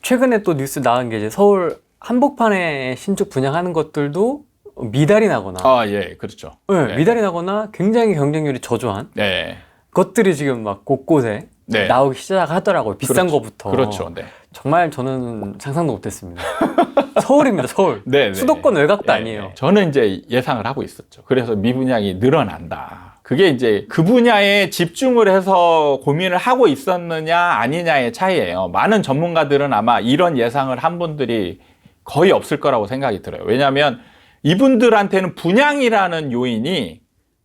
최근에 또 뉴스 나온 게 이제 서울 한복판에 신축 분양하는 것들도 미달이 나거나 예, 그렇죠. 네, 미달이 나거나 굉장히 경쟁률이 저조한 네. 것들이 지금 막 곳곳에 네. 나오기 시작하더라고요. 비싼 그렇죠. 거부터. 그렇죠. 네. 정말 저는 상상도 못했습니다. 서울입니다, 서울. 네, 네. 수도권 외곽도 네, 아니에요. 네. 저는 이제 예상을 하고 있었죠. 그래서 미분양이 늘어난다. 그게 이제 그 분야에 집중을 해서 고민을 하고 있었느냐 아니냐의 차이예요. 많은 전문가들은 아마 이런 예상을 한 분들이 거의 없을 거라고 생각이 들어요. 왜냐하면 이분들한테는 분양이라는 요인이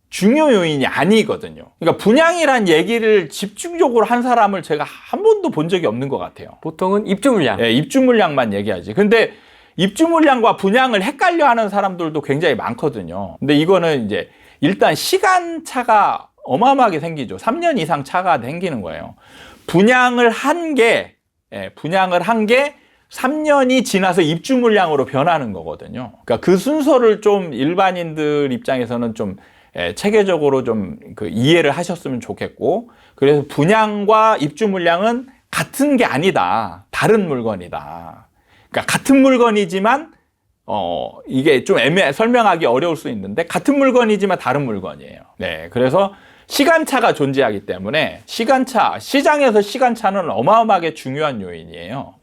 중요 요인이 아니거든요. 그러니까 분양이란 얘기를 집중적으로 한 사람을 제가 한 번도 본 적이 없는 것 같아요. 보통은 입주 물량. 예, 입주 물량만 얘기하지. 근데 입주 물량과 분양을 헷갈려 하는 사람들도 굉장히 많거든요. 근데 이거는 이제 일단 시간차가 어마어마하게 생기죠. 3년 이상 차가 생기는 거예요. 분양을 한 게 3년이 지나서 입주 물량으로 변하는 거거든요. 그러니까 그 순서를 좀 일반인들 입장에서는 좀 체계적으로 좀 그 이해를 하셨으면 좋겠고, 그래서 분양과 입주 물량은 같은 게 아니다. 다른 물건이다. 그러니까 같은 물건이지만 이게 좀 설명하기 어려울 수 있는데 같은 물건이지만 다른 물건이에요. 네, 그래서 시간차가 존재하기 때문에 시장에서 시간차는 어마어마하게 중요한 요인이에요.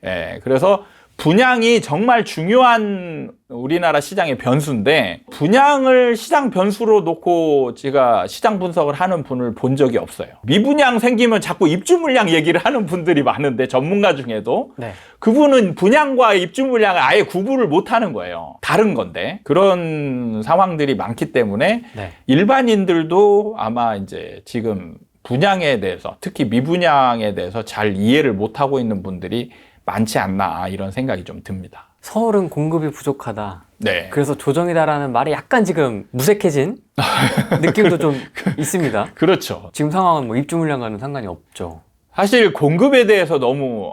예, 그래서 분양이 정말 중요한 우리나라 시장의 변수인데 분양을 시장 변수로 놓고 제가 시장 분석을 하는 분을 본 적이 없어요. 미분양 생기면 자꾸 입주 물량 얘기를 하는 분들이 많은데 전문가 중에도 네. 그분은 분양과 입주 물량을 아예 구분을 못 하는 거예요. 다른 건데 그런 상황들이 많기 때문에 네. 일반인들도 아마 이제 지금 분양에 대해서 특히 미분양에 대해서 잘 이해를 못 하고 있는 분들이 많지 않나 이런 생각이 좀 듭니다. 서울은 공급이 부족하다. 네. 그래서 조정이다라는 말이 약간 지금 무색해진 느낌도 좀 있습니다. 그렇죠. 지금 상황은 뭐 입주 물량과는 상관이 없죠. 사실 공급에 대해서 너무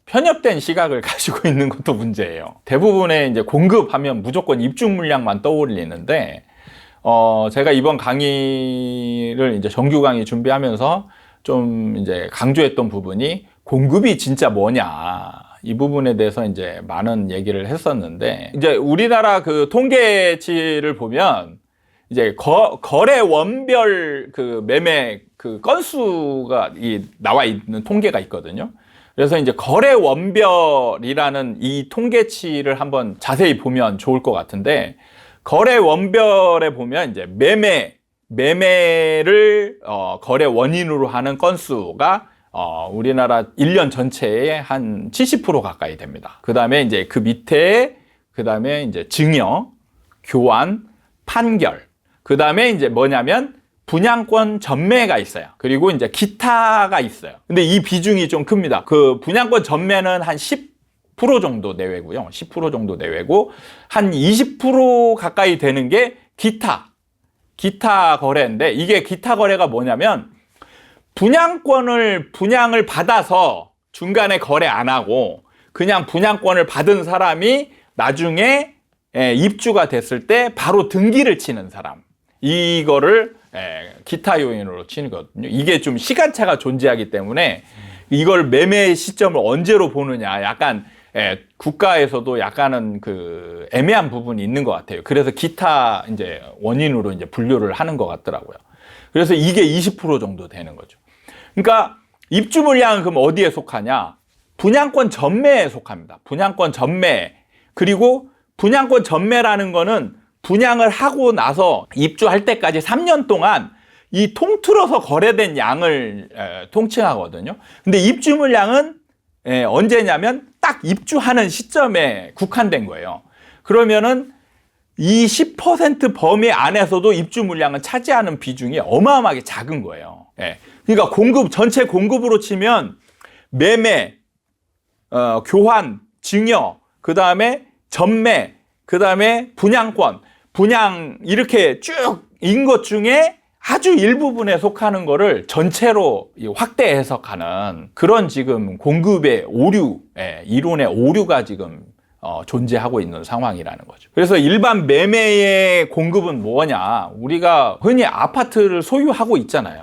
편협된 시각을 가지고 있는 것도 문제예요. 대부분의 이제 공급하면 무조건 입주 물량만 떠올리는데 제가 이번 강의를 이제 정규 강의 준비하면서 좀 이제 강조했던 부분이 공급이 진짜 뭐냐 이 부분에 대해서 이제 많은 얘기를 했었는데 이제 우리나라 그 통계치를 보면 이제 거래 원별 그 매매 그 건수가 나와 있는 통계가 있거든요. 그래서 이제 거래 원별이라는 이 통계치를 한번 자세히 보면 좋을 것 같은데 거래 원별에 보면 이제 매매를 거래 원인으로 하는 건수가 우리나라 1년 전체의 한 70% 가까이 됩니다. 그 다음에 이제 그 밑에, 그 다음에 이제 증여, 교환, 판결. 그 다음에 이제 뭐냐면 분양권 전매가 있어요. 그리고 이제 기타가 있어요. 근데 이 비중이 좀 큽니다. 그 분양권 전매는 한 10% 정도 내외고요. 10% 정도 내외고, 한 20% 가까이 되는 게 기타 거래인데, 이게 기타 거래가 뭐냐면, 분양을 받아서 중간에 거래 안 하고 그냥 분양권을 받은 사람이 나중에 입주가 됐을 때 바로 등기를 치는 사람. 이거를 기타 요인으로 치거든요. 이게 좀 시간차가 존재하기 때문에 이걸 매매 시점을 언제로 보느냐 약간 국가에서도 약간은 그 애매한 부분이 있는 것 같아요. 그래서 기타 이제 원인으로 이제 분류를 하는 것 같더라고요. 그래서 이게 20% 정도 되는 거죠. 그러니까 입주 물량은 그럼 어디에 속하냐? 분양권 전매에 속합니다. 분양권 전매. 그리고 분양권 전매라는 거는 분양을 하고 나서 입주할 때까지 3년 동안 이 통틀어서 거래된 양을 통칭하거든요. 근데 입주 물량은 언제냐면 딱 입주하는 시점에 국한된 거예요. 그러면은 이 10% 범위 안에서도 입주 물량은 차지하는 비중이 어마어마하게 작은 거예요. 그러니까 전체 공급으로 치면 매매, 교환, 증여, 그 다음에 전매, 그 다음에 분양권, 분양 이렇게 쭉 인 것 중에 아주 일부분에 속하는 거를 전체로 확대 해석하는 그런 지금 공급의 오류, 이론의 오류가 지금 존재하고 있는 상황이라는 거죠. 그래서 일반 매매의 공급은 뭐냐? 우리가 흔히 아파트를 소유하고 있잖아요.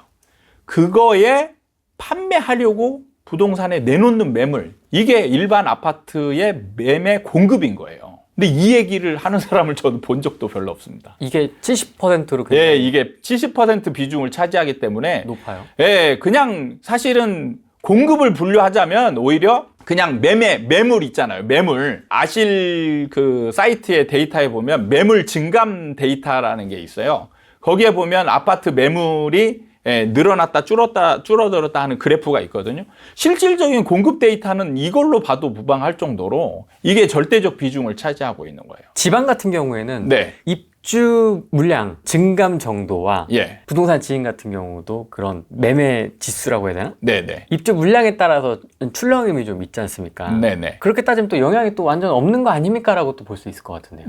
그거에 판매하려고 부동산에 내놓는 매물, 이게 일반 아파트의 매매 공급인 거예요. 근데 이 얘기를 하는 사람을 저는 본 적도 별로 없습니다. 이게 70%로 예, 이게 70% 비중을 차지하기 때문에 높아요. 예, 그냥 사실은 공급을 분류하자면 오히려 그냥 매물 있잖아요. 매물. 아실 그 사이트의 데이터에 보면 매물 증감 데이터라는 게 있어요. 거기에 보면 아파트 매물이 늘어났다 줄어들었다 하는 그래프가 있거든요. 실질적인 공급 데이터는 이걸로 봐도 무방할 정도로 이게 절대적 비중을 차지하고 있는 거예요. 지방 같은 경우에는 네. 입주 물량 증감 정도와 예. 부동산 지인 같은 경우도 그런 매매 지수라고 해야 되나? 네네. 입주 물량에 따라서 출렁임이 좀 있지 않습니까? 네네. 그렇게 따지면 또 영향이 또 완전 없는 거 아닙니까? 라고 또 볼 수 있을 것 같은데요.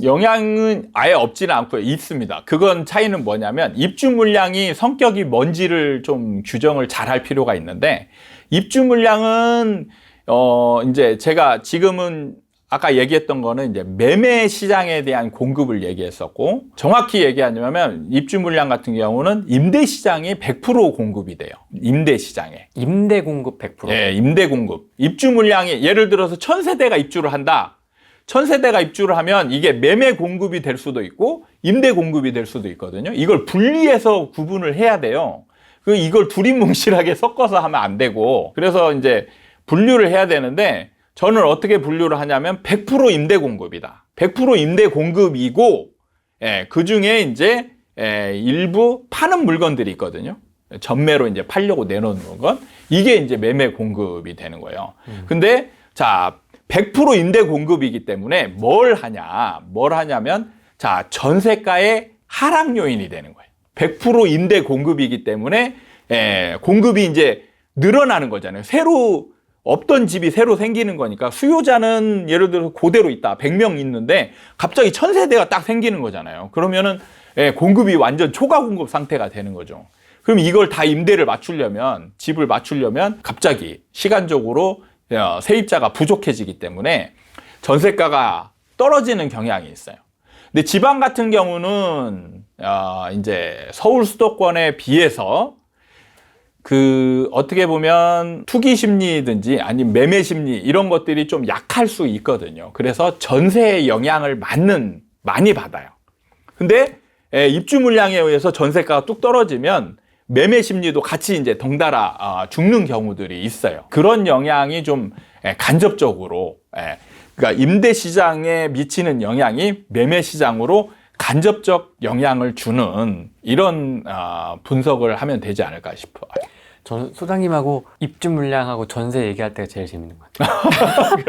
영향은 아예 없지는 않고 있습니다. 그건 차이는 뭐냐면 입주 물량이 성격이 뭔지를 좀 규정을 잘 할 필요가 있는데, 입주 물량은 이제 제가 지금은 아까 얘기했던 거는 이제 매매 시장에 대한 공급을 얘기했었고, 정확히 얘기하냐면 입주 물량 같은 경우는 임대 시장이 100% 공급이 돼요. 임대 시장에. 임대 공급 100%. 예, 임대 공급. 입주 물량이 예를 들어서 1000세대가 입주를 한다. 1000세대가 입주를 하면 이게 매매 공급이 될 수도 있고 임대 공급이 될 수도 있거든요. 이걸 분리해서 구분을 해야 돼요. 이걸 두리뭉실하게 섞어서 하면 안 되고, 그래서 이제 분류를 해야 되는데, 저는 어떻게 분류를 하냐면 100% 임대 공급이다. 100% 임대 공급이고, 그 중에 이제 일부 파는 물건들이 있거든요. 전매로 이제 팔려고 내놓는 물건. 이게 이제 매매 공급이 되는 거예요. 근데 자, 100% 임대 공급이기 때문에 뭘 하냐면, 자, 전세가의 하락 요인이 되는 거예요. 100% 임대 공급이기 때문에 공급이 이제 늘어나는 거잖아요. 없던 집이 새로 생기는 거니까, 수요자는 예를 들어서 그대로 있다. 100명 있는데 갑자기 1000세대가 딱 생기는 거잖아요. 그러면은 공급이 완전 초과 공급 상태가 되는 거죠. 그럼 이걸 다 임대를 맞추려면, 집을 맞추려면 갑자기 시간적으로 세입자가 부족해지기 때문에 전세가가 떨어지는 경향이 있어요. 근데 지방 같은 경우는 이제 서울 수도권에 비해서 어떻게 보면 투기 심리든지 아니면 매매 심리 이런 것들이 좀 약할 수 있거든요. 그래서 전세의 영향을 많이 받아요. 근데 입주 물량에 의해서 전세가가 뚝 떨어지면 매매 심리도 같이 이제 덩달아 죽는 경우들이 있어요. 그런 영향이 좀 간접적으로, 그러니까 임대 시장에 미치는 영향이 매매 시장으로 간접적 영향을 주는 이런 분석을 하면 되지 않을까 싶어요. 저는 소장님하고 입주 물량하고 전세 얘기할 때가 제일 재밌는 것 같아요.